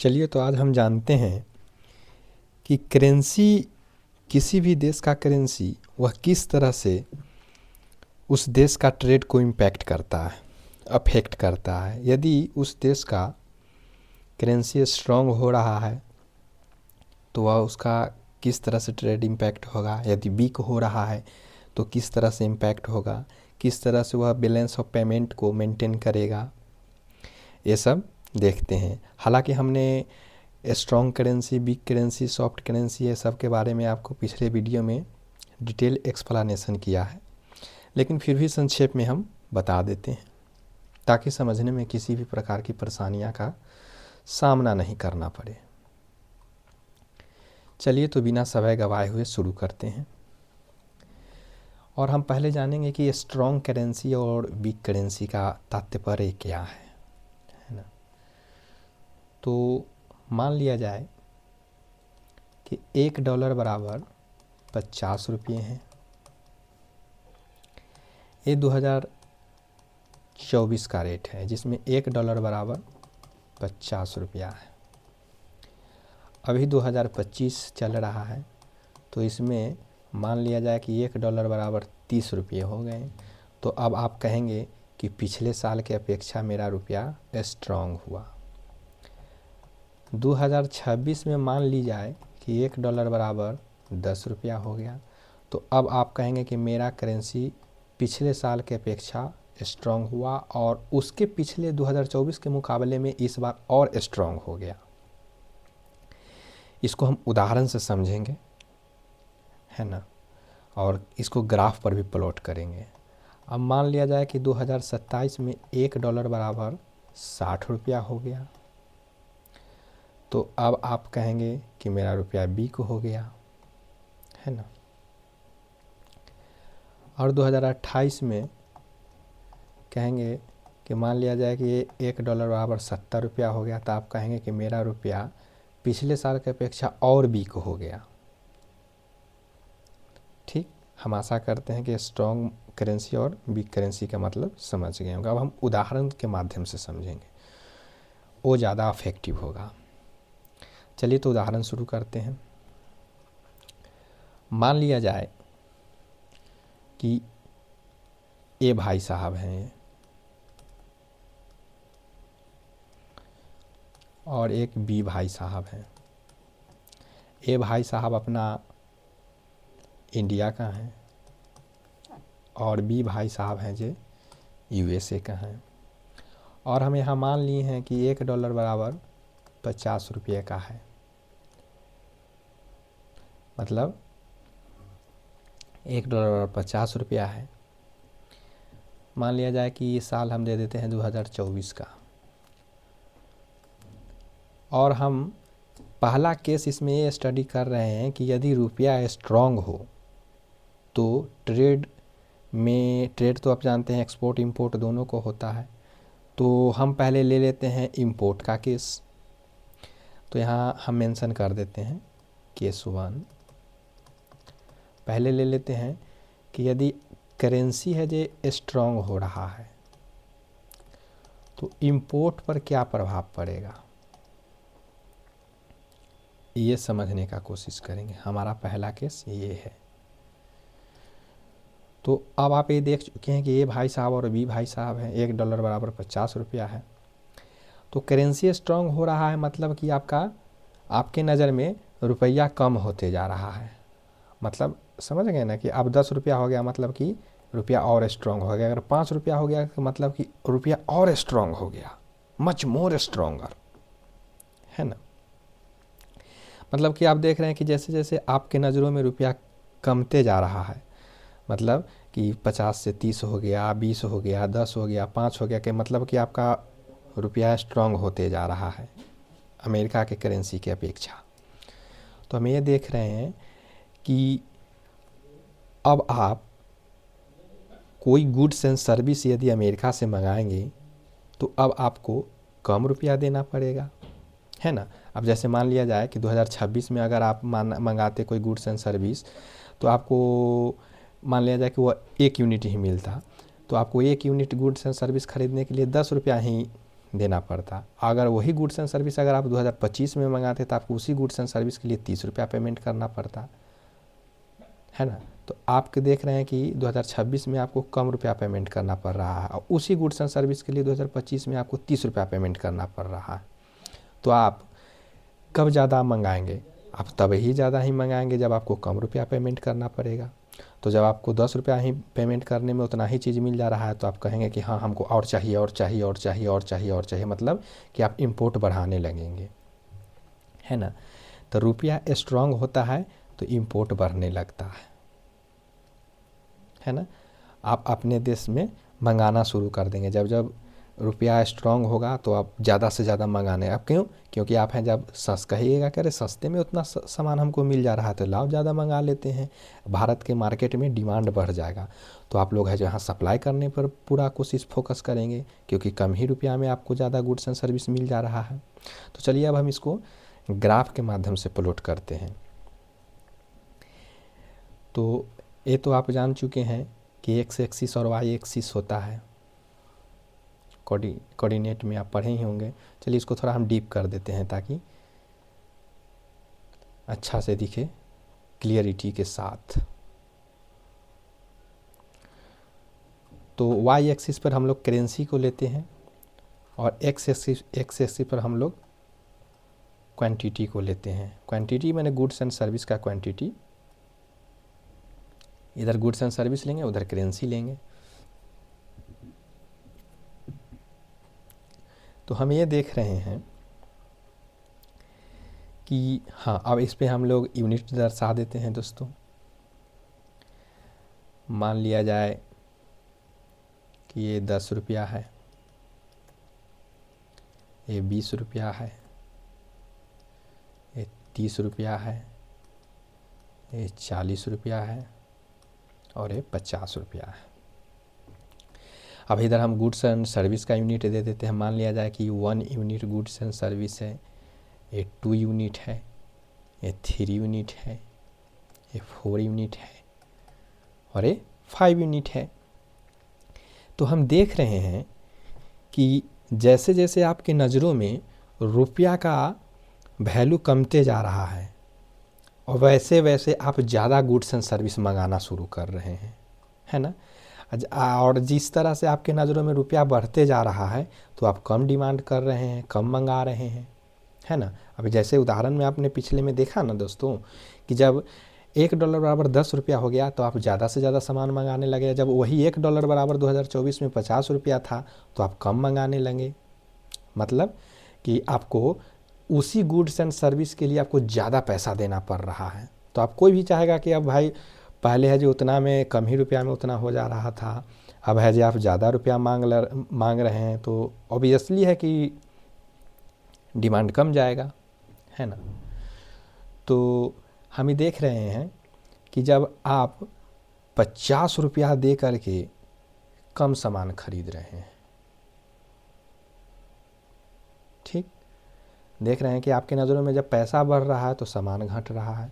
चलिए तो आज हम जानते हैं कि करेंसी, किसी भी देश का करेंसी वह किस तरह से उस देश का ट्रेड को इम्पैक्ट करता है, अफेक्ट करता है। यदि उस देश का करेंसी स्ट्रांग हो रहा है तो वह उसका किस तरह से ट्रेड इम्पैक्ट होगा, यदि वीक हो रहा है तो किस तरह से इम्पैक्ट होगा, किस तरह से वह बैलेंस ऑफ पेमेंट को मेंटेन करेगा, ये सब देखते हैं। हालांकि हमने strong currency, weak currency, soft currency, ये सब के बारे में आपको पिछले वीडियो में डिटेल एक्सप्लेनेशन किया है, लेकिन फिर भी संक्षेप में हम बता देते हैं ताकि समझने में किसी भी प्रकार की परेशानियां का सामना नहीं करना पड़े। चलिए तो बिना समय गवाए हुए शुरू करते हैं और हम पहले जानेंगे कि स्ट्रॉन्ग करेंसी और वीक करेंसी का तात्पर्य क्या है ना। तो मान लिया जाए कि $1 बराबर 50 रुपये हैं। ये 2024 का रेट है जिसमें $1 बराबर 50 रुपया है। अभी 2025 चल रहा है तो इसमें मान लिया जाए कि $1 बराबर 30 रुपये हो गए। तो अब आप कहेंगे कि पिछले साल के अपेक्षा मेरा रुपया स्ट्रॉन्ग हुआ। 2026 में मान ली जाए कि $1 बराबर 10 रुपया हो गया। तो अब आप कहेंगे कि मेरा करेंसी पिछले साल के अपेक्षा स्ट्रॉन्ग हुआ और उसके पिछले 2024 के मुकाबले में इस बार और स्ट्रॉन्ग हो गया। इसको हम उदाहरण से समझेंगे, है ना, और इसको ग्राफ पर भी प्लॉट करेंगे। अब मान लिया जाए कि 2027 में $1 बराबर 60 रुपया हो गया। तो अब आप कहेंगे कि मेरा रुपया वीक हो गया, है ना। और 2028 में कहेंगे कि मान लिया जाए कि ये $1 बराबर 70 रुपया हो गया। तो आप कहेंगे कि मेरा रुपया पिछले साल की अपेक्षा और वीक हो गया। ठीक, हम आशा करते हैं कि स्ट्रॉन्ग करेंसी और वीक करेंसी का मतलब समझ गए होंगे। अब हम उदाहरण के माध्यम से समझेंगे, वो ज़्यादा अफेक्टिव होगा। चलिए तो उदाहरण शुरू करते हैं। मान लिया जाए कि ए भाई साहब हैं और एक बी भाई साहब हैं। ए भाई साहब अपना इंडिया का हैं और बी भाई साहब हैं जो USA का हैं। और हम यहाँ मान लिए हैं कि $1 बराबर 50 रुपये का है। मतलब $1 बराबर 50 रुपया है। मान लिया जाए कि ये साल हम दे देते हैं 2024 का। और हम पहला केस इसमें ये स्टडी कर रहे हैं कि यदि रुपया स्ट्रांग हो तो ट्रेड तो आप जानते हैं एक्सपोर्ट इंपोर्ट दोनों को होता है। तो हम पहले ले लेते हैं इंपोर्ट का केस। तो यहाँ हम मेंशन कर देते हैं केस 1। पहले ले लेते हैं कि यदि करेंसी है जो स्ट्रांग हो रहा है तो इंपोर्ट पर क्या प्रभाव पड़ेगा, ये समझने का कोशिश करेंगे। हमारा पहला केस ये है। तो अब आप ये देख चुके हैं कि ये भाई साहब और बी भाई साहब हैं, $1 बराबर 50 रुपया है। तो करेंसी स्ट्रांग हो रहा है मतलब कि आपके नज़र में रुपया कम होते जा रहा है। मतलब समझ गए ना कि अब 10 रुपया हो गया मतलब कि रुपया और स्ट्रांग हो गया। अगर 5 रुपया हो गया तो मतलब कि रुपया और स्ट्रांग हो गया, मच मोर स्ट्रांगर, है ना। मतलब कि आप देख रहे हैं कि जैसे जैसे आपके नज़रों में रुपया कमते जा रहा है, मतलब कि 50 से 30 हो गया, 20 हो गया, 10 हो गया, 5 हो गया, कि मतलब कि आपका रुपया स्ट्रांग होते जा रहा है अमेरिका के करेंसी की अपेक्षा। तो हम ये देख रहे हैं कि अब आप कोई गुड्स एंड सर्विस यदि अमेरिका से मंगाएंगे तो अब आपको कम रुपया देना पड़ेगा, है ना। अब जैसे मान लिया जाए कि 2026 में अगर आप मंगाते कोई गुड्स एंड सर्विस तो आपको मान लिया जाए कि वो 1 यूनिट ही मिलता, तो आपको 1 यूनिट गुड्स एंड सर्विस खरीदने के लिए 10 रुपया ही देना पड़ता। अगर वही गुड्स एंड सर्विस अगर आप 2025 में मंगाते तो आपको उसी गुड्स एंड सर्विस के लिए 30 रुपया पेमेंट करना पड़ता है ना। तो आप देख रहे हैं कि 2026 में आपको कम रुपया पेमेंट करना पड़ रहा है और उसी गुड्स एंड सर्विस के लिए 2025 में आपको 30 रुपया पेमेंट करना पड़ रहा है। तो आप कब ज़्यादा मंगाएंगे? आप तब ही ज़्यादा ही मंगाएंगे जब आपको कम रुपया पेमेंट करना पड़ेगा। तो जब आपको 10 रुपया ही पेमेंट करने में उतना ही चीज़ मिल जा रहा है तो आप कहेंगे कि हाँ हमको और चाहिए और चाहिए और चाहिए और चाहिए और चाहिए, मतलब कि आप इंपोर्ट बढ़ाने लगेंगे, है ना। तो रुपया स्ट्रांग होता है तो इंपोर्ट बढ़ने लगता है ना। आप अपने देश में मंगाना शुरू कर देंगे। जब जब रुपया स्ट्रांग होगा तो आप ज़्यादा से ज़्यादा मंगाने। अब क्यों? क्योंकि आप हैं जब कहिएगा कि अरे सस्ते में उतना सामान हमको मिल जा रहा है तो लाओ ज़्यादा मंगा लेते हैं। भारत के मार्केट में डिमांड बढ़ जाएगा तो आप लोग है जो यहाँ सप्लाई करने पर पूरा कोशिश फोकस करेंगे क्योंकि कम ही रुपया में आपको ज़्यादा गुड्स एंड सर्विस मिल जा रहा है। तो चलिए अब हम इसको ग्राफ के माध्यम से प्लॉट करते हैं। तो ये तो आप जान चुके हैं कि एक्स एक्सिस और वाई एक्सिस होता है, कोऑर्डिनेट में आप पढ़े ही होंगे। चलिए इसको थोड़ा हम डीप कर देते हैं ताकि अच्छा से दिखे क्लियरिटी के साथ। तो वाई एक्सिस पर हम लोग करेंसी को लेते हैं और एक्स एक्सिस पर हम लोग क्वांटिटी को लेते हैं। क्वांटिटी मैंने गुड्स एंड सर्विस का क्वांटिटी, इधर गुड्स एंड सर्विस लेंगे उधर करेंसी लेंगे। तो हम ये देख रहे हैं कि हाँ अब इस पे हम लोग यूनिट दर्शा देते हैं दोस्तों। मान लिया जाए कि ये 10 रुपया है, ये 20 रुपया है, ये 30 रुपया है, ये 40 रुपया है और ये 50 रुपया है। अब इधर हम गुड्स एंड सर्विस का यूनिट दे देते हैं। मान लिया जाए कि 1 यूनिट गुड्स एंड सर्विस है, ये 2 यूनिट है, ये 3 यूनिट है, ये 4 यूनिट है और ये 5 यूनिट है। तो हम देख रहे हैं कि जैसे जैसे आपके नज़रों में रुपया का वैल्यू कमते जा रहा है और वैसे वैसे आप ज़्यादा गुड्स एंड सर्विस मंगाना शुरू कर रहे हैं, है ना। और जिस तरह से आपके नज़रों में रुपया बढ़ते जा रहा है तो आप कम डिमांड कर रहे हैं, कम मंगा रहे हैं, है ना। अभी जैसे उदाहरण में आपने पिछले में देखा ना दोस्तों कि जब $1 बराबर 10 रुपया हो गया तो आप ज़्यादा से ज़्यादा सामान मंगाने लगे। जब वही $1 बराबर 2024 में 50 रुपया था तो आप कम मंगाने लगे। मतलब कि आपको उसी गुड्स एंड सर्विस के लिए आपको ज़्यादा पैसा देना पड़ रहा है। तो आप कोई भी चाहेगा कि अब भाई पहले है जो उतना में कम ही रुपया में उतना हो जा रहा था, अब है जो आप ज़्यादा रुपया मांग रहे हैं तो ऑब्वियसली है कि डिमांड कम जाएगा, है ना। तो हम ही देख रहे हैं कि जब आप 50 रुपया दे करके कम सामान खरीद रहे हैं, ठीक, देख रहे हैं कि आपके नज़रों में जब पैसा बढ़ रहा है तो सामान घट रहा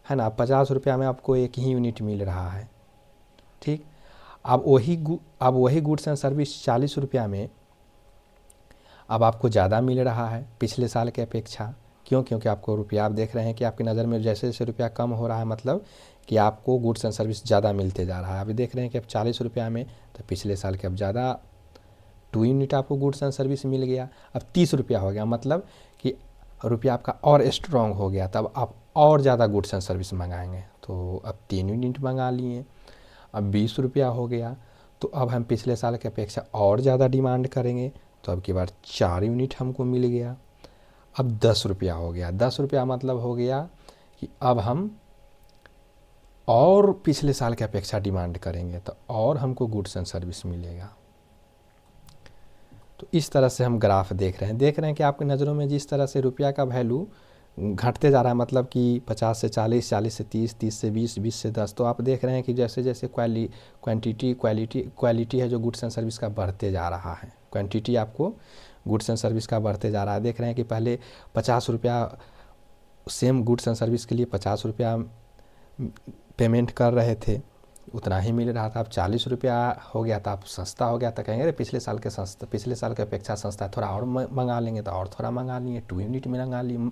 है ना। 50 रुपया में आपको एक ही यूनिट मिल रहा है, ठीक। अब वही गुड्स एंड सर्विस 40 रुपया में अब आपको ज़्यादा मिल रहा है पिछले साल के अपेक्षा। क्यों? क्योंकि आपको रुपया, आप देख रहे हैं कि आपकी नज़र में जैसे जैसे रुपया कम हो रहा है मतलब कि आपको गुड्स एंड सर्विस ज़्यादा मिलते जा रहा है। अभी देख रहे हैं कि अब 40 रुपया में तो पिछले साल के अब ज़्यादा 2 यूनिट आपको गुड्स एंड सर्विस मिल गया। अब 30 रुपया हो गया, मतलब कि रुपया आपका और स्ट्रॉन्ग हो गया, तब आप और ज़्यादा गुड्स एंड सर्विस मंगाएंगे। तो अब 3 यूनिट मंगा लिए। अब 20 रुपया हो गया तो अब हम पिछले साल की अपेक्षा और ज़्यादा डिमांड करेंगे तो अब की बार 4 यूनिट हमको मिल गया। अब 10 रुपया हो गया। 10 रुपया मतलब हो गया कि अब हम और पिछले साल की अपेक्षा डिमांड करेंगे तो और हमको गुड्स एंड सर्विस मिलेगा। तो इस तरह से हम ग्राफ देख रहे हैं कि आपकी नज़रों में जिस तरह से रुपया का वैल्यू घटते जा रहा है, मतलब कि 50 से 40, 40 से 30, 30 से 20, 20 से 10, तो आप देख रहे हैं कि जैसे जैसे क्वालिटी है जो गुड्स एंड सर्विस का बढ़ते जा रहा है। क्वांटिटी आपको गुड्स एंड सर्विस का बढ़ते जा रहा है। देख रहे हैं कि पहले 50 रुपया सेम गुड्स एंड सर्विस के लिए 50 रुपया पेमेंट कर रहे थे उतना ही मिल रहा था, अब 40 रुपया हो गया था, अब सस्ता हो गया था, कहेंगे अरे पिछले साल के सस्ता, पिछले साल की अपेक्षा सस्ता है, थोड़ा और मंगा लेंगे, तो और थोड़ा मंगा लिए, 2 यूनिट में मंगा लिए।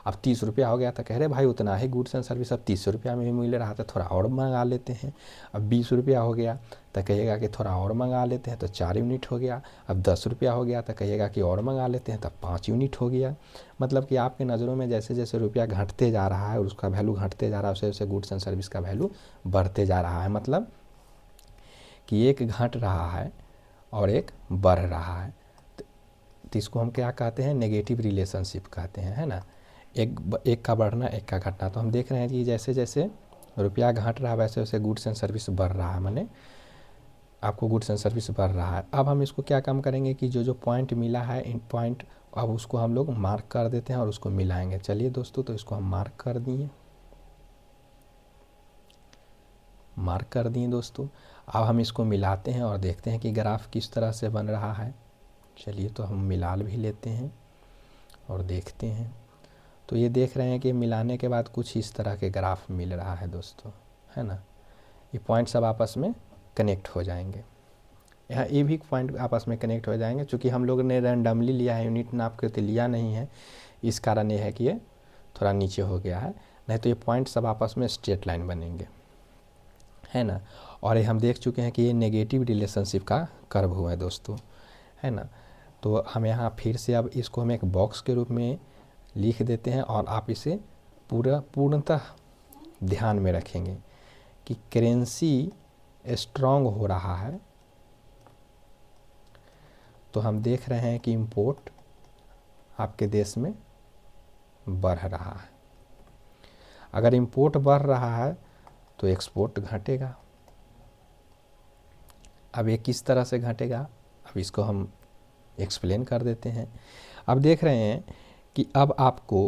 अब 30 रुपया हो गया था, कह रहे भाई उतना ही गुड्स एंड सर्विस अब 30 रुपया में ही मिल रहा था, थोड़ा और मंगा लेते हैं। अब 20 रुपया हो गया तो कहिएगा कि थोड़ा और मंगा लेते हैं, तो 4 यूनिट हो गया। अब 10 रुपया हो गया तो कहिएगा कि और मंगा लेते हैं, तब 5 यूनिट हो गया। मतलब कि आपके नज़रों में जैसे जैसे रुपया घटते जा रहा है और उसका वैल्यू घटते जा रहा है, वैसे वैसे गुड्स एंड सर्विस का वैल्यू बढ़ते जा रहा है। मतलब कि एक घट रहा है और एक बढ़ रहा है, तो इसको हम क्या कहते हैं, नेगेटिव रिलेशनशिप कहते हैं, है ना। एक का बढ़ना एक का घटना। तो हम देख रहे हैं कि जैसे जैसे रुपया घट रहा है वैसे वैसे गुड्स एंड सर्विस बढ़ रहा है, माने आपको गुड्स एंड सर्विस बढ़ रहा है। अब हम इसको क्या काम करेंगे कि जो जो पॉइंट मिला है इन पॉइंट, अब उसको हम लोग मार्क कर देते हैं और उसको मिलाएंगे। चलिए दोस्तों, तो इसको हम मार्क कर दिए, मार्क कर दिए दोस्तों। अब हम इसको मिलाते हैं और देखते हैं कि ग्राफ किस तरह से बन रहा है। चलिए तो हम मिला भी लेते हैं और देखते हैं। तो ये देख रहे हैं कि मिलाने के बाद कुछ इस तरह के ग्राफ मिल रहा है दोस्तों, है ना। ये पॉइंट सब आपस में कनेक्ट हो जाएंगे, यहाँ ये भी पॉइंट आपस में कनेक्ट हो जाएंगे। चूँकि हम लोग ने रैंडमली लिया है, यूनिट नाप के तो लिया नहीं है, इस कारण ये है कि ये थोड़ा नीचे हो गया है, नहीं तो ये पॉइंट सब आपस में स्ट्रेट लाइन बनेंगे, है ना। और ये हम देख चुके हैं कि ये नेगेटिव रिलेशनशिप का कर्व हुआ है दोस्तों, है ना। तो हम यहाँ फिर से अब इसको हम एक बॉक्स के रूप में लिख देते हैं और आप इसे पूर्णतः ध्यान में रखेंगे कि करेंसी स्ट्रांग हो रहा है, तो हम देख रहे हैं कि इंपोर्ट आपके देश में बढ़ रहा है। अगर इंपोर्ट बढ़ रहा है तो एक्सपोर्ट घटेगा। अब ये किस तरह से घटेगा, अब इसको हम एक्सप्लेन कर देते हैं। अब देख रहे हैं कि अब आपको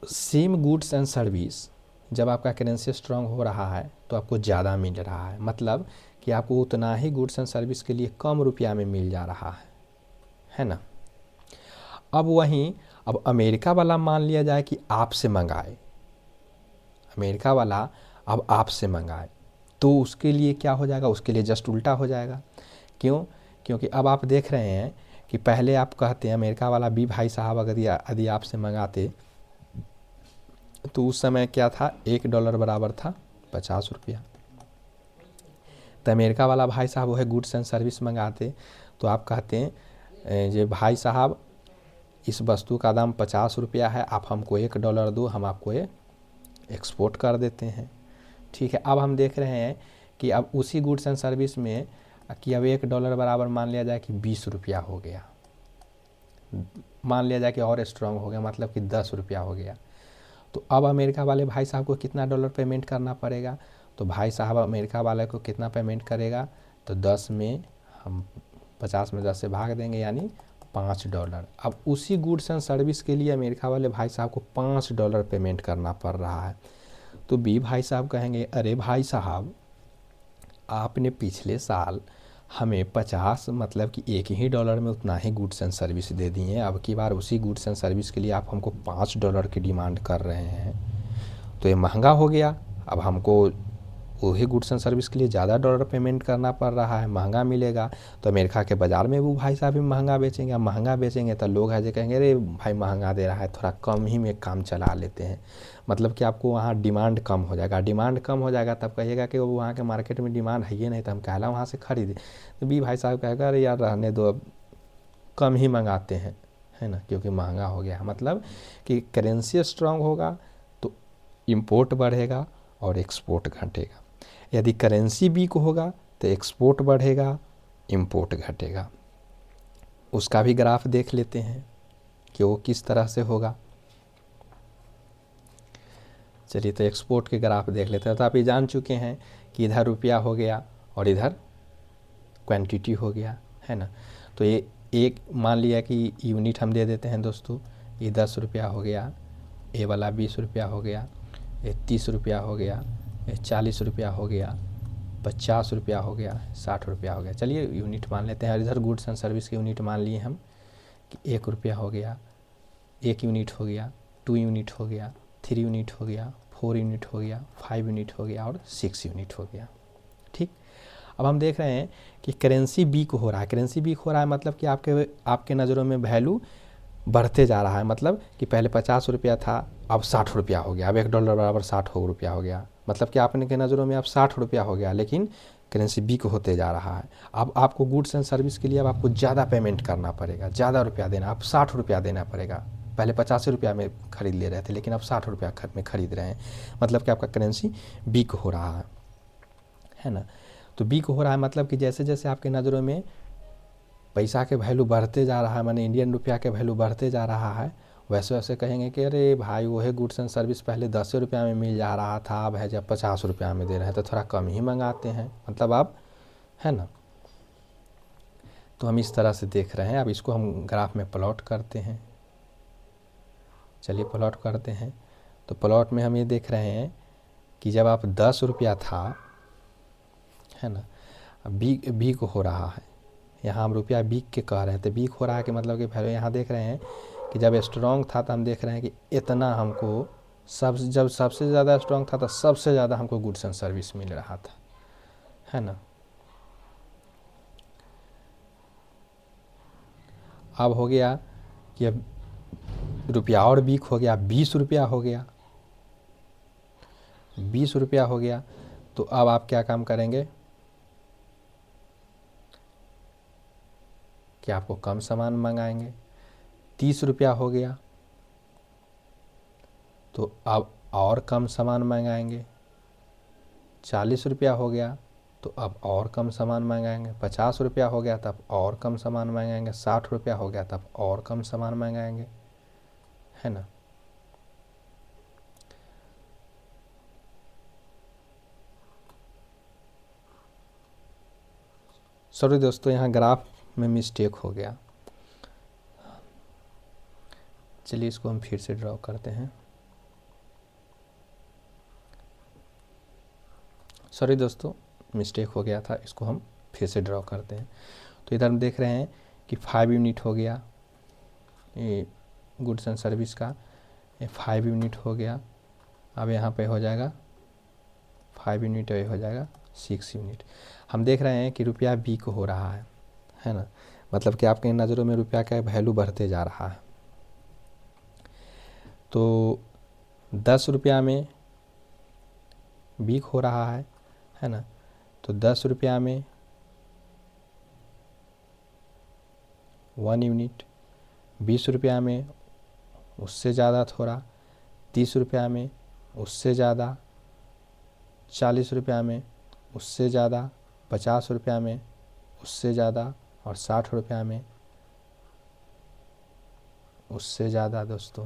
सेम गुड्स एंड सर्विस, जब आपका करेंसी स्ट्रांग हो रहा है तो आपको ज़्यादा मिल रहा है, मतलब कि आपको उतना ही गुड्स एंड सर्विस के लिए कम रुपया में मिल जा रहा है ना। अब वहीं अब अमेरिका वाला मान लिया जाए कि आपसे मंगाए, अमेरिका वाला अब आपसे मंगाए, तो उसके लिए क्या हो जाएगा, उसके लिए जस्ट उल्टा हो जाएगा। क्यों? क्योंकि अब आप देख रहे हैं कि पहले आप कहते हैं अमेरिका वाला भी भाई साहब अगर यदि आपसे मंगाते तो उस समय क्या था, $1 बराबर था 50 रुपया। तो अमेरिका वाला भाई साहब वह गुड्स एंड सर्विस मंगाते तो आप कहते हैं जे भाई साहब इस वस्तु का दाम 50 रुपया है, आप हमको $1 दो, हम आपको ये एक्सपोर्ट कर देते हैं। ठीक है। अब हम देख रहे हैं कि अब उसी गुड्स एंड सर्विस में कि अब $1 बराबर मान लिया जाए कि 20 रुपया हो गया, मान लिया जाए कि और स्ट्रांग हो गया, मतलब कि 10 रुपया हो गया। तो अब अमेरिका वाले भाई साहब को कितना डॉलर पेमेंट करना पड़ेगा, तो भाई साहब अमेरिका वाले को कितना पेमेंट करेगा, तो 10 में हम 50 में 10 से भाग देंगे, यानी $5। अब उसी गुड्स एंड सर्विस के लिए अमेरिका वाले भाई साहब को $5 पेमेंट करना पड़ रहा है। तो बी भाई साहब कहेंगे अरे भाई साहब आपने पिछले साल हमें 50 मतलब कि $1 में उतना ही गुड्स एंड सर्विस दे दिए, अब की बार उसी गुड्स एंड सर्विस के लिए आप हमको $5 की डिमांड कर रहे हैं, तो ये महंगा हो गया। अब हमको वही गुड्स एंड सर्विस के लिए ज़्यादा डॉलर पेमेंट करना पड़ रहा है, महंगा मिलेगा। तो अमेरिका के बाज़ार में वो भाई साहब भी महंगा बेचेंगे, अब महंगा बेचेंगे तो लोग है जो कहेंगे अरे भाई महंगा दे रहा है, थोड़ा कम ही में काम चला लेते हैं। मतलब कि आपको वहाँ डिमांड कम हो जाएगा, डिमांड कम हो जाएगा तब कहिएगा कि वो वहाँ के मार्केट में डिमांड है ही नहीं, तो हम कहला वहाँ से खरीदे। तो बी भाई साहब कहेगा अरे यार रहने दो, अब कम ही मंगाते हैं, है ना, क्योंकि महंगा हो गया। मतलब कि करेंसी स्ट्रांग होगा तो इम्पोर्ट बढ़ेगा और एक्सपोर्ट घटेगा, यदि करेंसी वीक होगा तो एक्सपोर्ट बढ़ेगा, इंपोर्ट घटेगा। उसका भी ग्राफ देख लेते हैं कि वो किस तरह से होगा। चलिए तो एक्सपोर्ट के ग्राफ देख लेते हैं। तो आप ये जान चुके हैं कि इधर रुपया हो गया और इधर क्वांटिटी हो गया, है ना। तो ये एक मान लिया कि यूनिट हम दे देते हैं दोस्तों, ये 10 रुपया हो गया, ये वाला 20 रुपया हो गया, ये 30 रुपया हो गया, 40 रुपया हो गया, 50 रुपया हो गया, 60 रुपया हो गया। चलिए यूनिट मान लेते हैं। और इधर गुड्स एंड सर्विस की यूनिट मान लिए हम कि 1 रुपया हो गया, 1 यूनिट हो गया, 2 यूनिट हो गया, 3 यूनिट हो गया, 4 यूनिट हो गया, 5 यूनिट हो गया और 6 यूनिट हो गया। ठीक, अब हम देख रहे हैं कि करेंसी वीक हो रहा है। करेंसी वीक हो रहा है मतलब कि आपके नज़रों में वैल्यू बढ़ते जा रहा है। मतलब कि पहले 50 रुपया था, अब 60 रुपया हो गया, अब $1 बराबर 60 रुपया हो गया। मतलब कि आपने के नज़रों में अब 60 रुपया हो गया, लेकिन करेंसी वीक होते जा रहा है। अब आपको गुड्स एंड सर्विस के लिए अब आपको ज़्यादा पेमेंट करना पड़ेगा, ज़्यादा रुपया देना, अब 60 रुपया देना पड़ेगा। पहले 85 रुपया में खरीद ले रहे थे, लेकिन अब 60 रुपया में खरीद रहे हैं। मतलब कि आपका करेंसी वीक हो रहा है ना। तो वीक हो रहा है मतलब कि जैसे जैसे आपके नज़रों में पैसा के वैल्यू बढ़ते जा रहा है, माने इंडियन रुपया के वैल्यू बढ़ते जा रहा है, वैसे वैसे कहेंगे कि अरे भाई वही गुड्स एंड सर्विस पहले 10 रुपया में मिल जा रहा था, अब है जब 50 रुपया में दे रहे हैं तो थोड़ा कम ही मंगाते हैं। मतलब आप, है ना। तो हम इस तरह से देख रहे हैं। अब इसको हम ग्राफ में प्लॉट करते हैं। चलिए प्लॉट करते हैं। तो प्लॉट में हम ये देख रहे हैं कि जब आप 10 रुपया था, है ना, अब बीक हो रहा है। यहाँ हम रुपया बीक के कह रहे थे, बीक हो रहा है कि मतलब कि पहले यहाँ देख रहे हैं कि जब स्ट्रॉन्ग था तो हम देख रहे हैं कि इतना हमको जब सबसे ज़्यादा स्ट्रॉन्ग था तो सबसे ज़्यादा हमको गुड्स एंड सर्विस मिल रहा था, है ना। अब हो गया कि अब रुपया और बीक हो गया, 20 रुपया हो गया, 20 रुपया हो गया। तो अब आप क्या काम करेंगे कि आपको कम सामान मंगाएंगे। 30 रुपया हो गया तो अब और कम सामान मंगाएंगे। 40 रुपया हो गया तो अब और कम सामान मंगाएंगे। 50 रुपया हो गया तब और कम सामान मंगाएंगे। 60 रुपया हो गया तब और कम सामान मंगाएंगे, है ना। सॉरी दोस्तों, यहाँ ग्राफ में मिस्टेक हो गया। चलिए इसको हम फिर से ड्रॉ करते हैं। सॉरी दोस्तों, मिस्टेक हो गया था, इसको हम फिर से ड्रॉ करते हैं। तो इधर हम देख रहे हैं कि 5 यूनिट हो गया, ये गुड्स एंड सर्विस का, ये 5 यूनिट हो गया। अब यहाँ पे हो जाएगा 5 यूनिट, ये हो जाएगा 6 यूनिट। हम देख रहे हैं कि रुपया वीक हो रहा है ना। मतलब कि आपके नज़रों में रुपया का वैल्यू बढ़ते जा रहा है। तो 10 रुपया में वीक हो रहा है ना। तो 10 रुपया में 1 यूनिट, 20 रुपया में उससे ज़्यादा थोड़ा, 30 रुपया में उससे ज़्यादा, 40 रुपया में उससे ज़्यादा, 50 रुपया में उससे ज़्यादा और 60 रुपया में उससे ज़्यादा। दोस्तों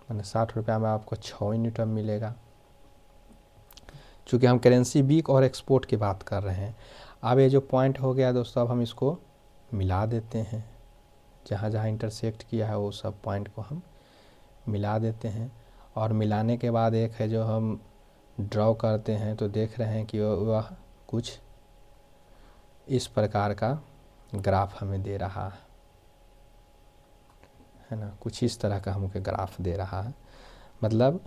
मैंने 60 रुपया में आपको 6 यूनिट अब मिलेगा। चूँकि हम करेंसी वीक और एक्सपोर्ट की बात कर रहे हैं। अब ये जो पॉइंट हो गया दोस्तों, अब हम इसको मिला देते हैं। जहाँ जहाँ इंटरसेक्ट किया है वो सब पॉइंट को हम मिला देते हैं। और मिलाने के बाद एक है जो हम ड्रॉ करते हैं, तो देख रहे हैं कि वह कुछ इस प्रकार का ग्राफ हमें दे रहा है ना। कुछ इस तरह का हमको ग्राफ दे रहा है, मतलब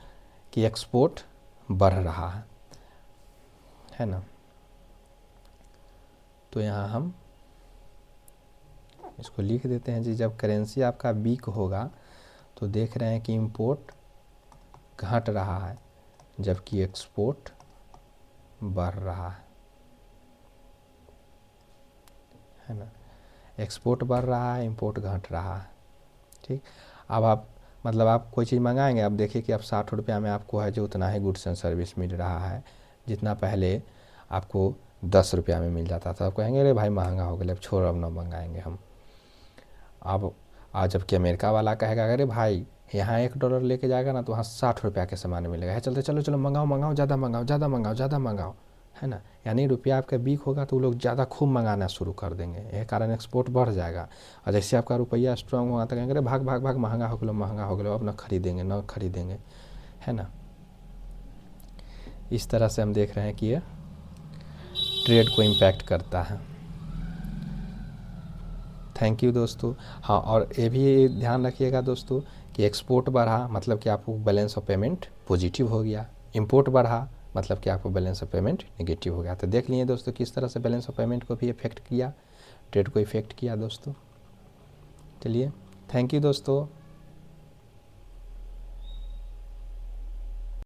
कि एक्सपोर्ट बढ़ रहा है ना। तो यहाँ हम इसको लिख देते हैं जी, जब करेंसी आपका वीक होगा तो देख रहे हैं कि इंपोर्ट घट रहा है जबकि एक्सपोर्ट बढ़ रहा है ना। एक्सपोर्ट बढ़ रहा है, इंपोर्ट घट रहा है। ठीक, अब आप मतलब आप कोई चीज़ मंगाएंगे, अब देखिए कि अब 60 रुपया में आपको है जो उतना ही गुड्स एंड सर्विस मिल रहा है जितना पहले आपको 10 रुपया में मिल जाता था। आप कहेंगे अरे भाई महंगा हो गया, अब छोड़, अब ना मंगाएंगे हम। अब आज जबकि अमेरिका वाला कहेगा अरे भाई यहाँ $1 लेके जाएगा ना तो वहाँ 60 रुपया के सामान मिलेगा, है चलते चलो चलो मंगाओ मंगाओ, ज़्यादा मंगाओ ज़्यादा मंगाओ ज़्यादा मंगाओ, है ना। यानी रुपया आपका वीक होगा तो वो लोग ज़्यादा खूब मंगाना शुरू कर देंगे, यह कारण एक्सपोर्ट बढ़ जाएगा। और जैसे आपका रुपया स्ट्रांग होगा तो कहेंगे अरे भाग भाग भाग, महंगा हो गया, अब ना खरीदेंगे, है ना। इस तरह से हम देख रहे हैं कि ये ट्रेड को इम्पैक्ट करता है। थैंक यू दोस्तों। हाँ, और ये भी ध्यान रखिएगा दोस्तों कि एक्सपोर्ट बढ़ा मतलब कि आपको बैलेंस ऑफ पेमेंट पॉजिटिव हो गया, इंपोर्ट बढ़ा मतलब कि आपको बैलेंस ऑफ पेमेंट नेगेटिव हो गया। तो देख लिए दोस्तों किस तरह से बैलेंस ऑफ पेमेंट को भी इफेक्ट किया, ट्रेड को इफेक्ट किया दोस्तों। चलिए, थैंक यू दोस्तों।